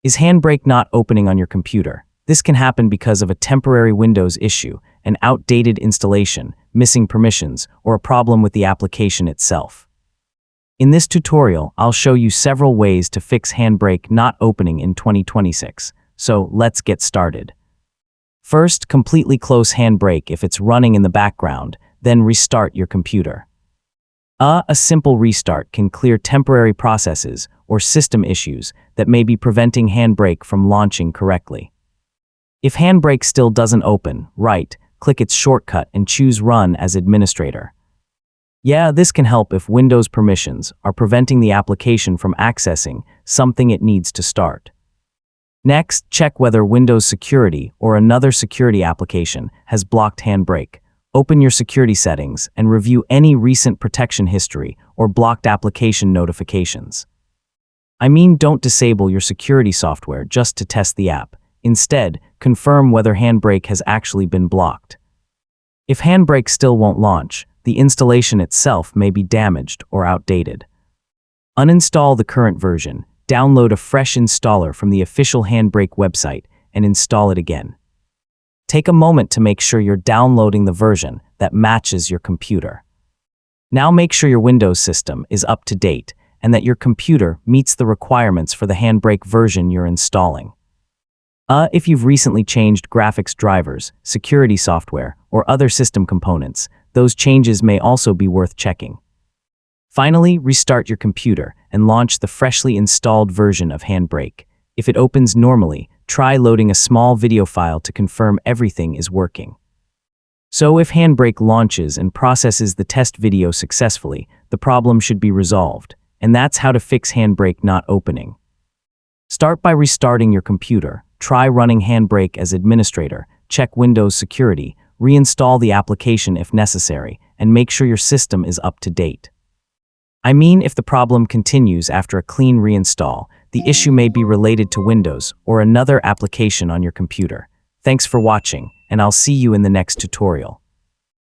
Is HandBrake not opening on your computer? This can happen because of a temporary Windows issue, an outdated installation, missing permissions, or a problem with the application itself. In this tutorial, I'll show you several ways to fix HandBrake not opening in 2026. So let's get started. First, completely close HandBrake if it's running in the background, then restart your computer. A simple restart can clear temporary processes or system issues that may be preventing HandBrake from launching correctly. If HandBrake still doesn't open, click its shortcut and choose Run as administrator. This can help if Windows permissions are preventing the application from accessing something it needs to start. Next, check whether Windows Security or another security application has blocked HandBrake. Open your security settings and review any recent protection history or blocked application notifications. Don't disable your security software just to test the app. Instead, confirm whether HandBrake has actually been blocked. If HandBrake still won't launch, the installation itself may be damaged or outdated. Uninstall the current version, download a fresh installer from the official HandBrake website, and install it again. Take a moment to make sure you're downloading the version that matches your computer. Now make sure your Windows system is up to date and that your computer meets the requirements for the HandBrake version you're installing. If you've recently changed graphics drivers, security software, or other system components, those changes may also be worth checking. Finally, restart your computer and launch the freshly installed version of HandBrake. If it opens normally, try loading a small video file to confirm everything is working. So if HandBrake launches and processes the test video successfully, the problem should be resolved. And that's how to fix HandBrake not opening. Start by restarting your computer, try running HandBrake as administrator, check Windows Security, reinstall the application if necessary, and make sure your system is up to date. If the problem continues after a clean reinstall, the issue may be related to Windows or another application on your computer. Thanks for watching, and I'll see you in the next tutorial.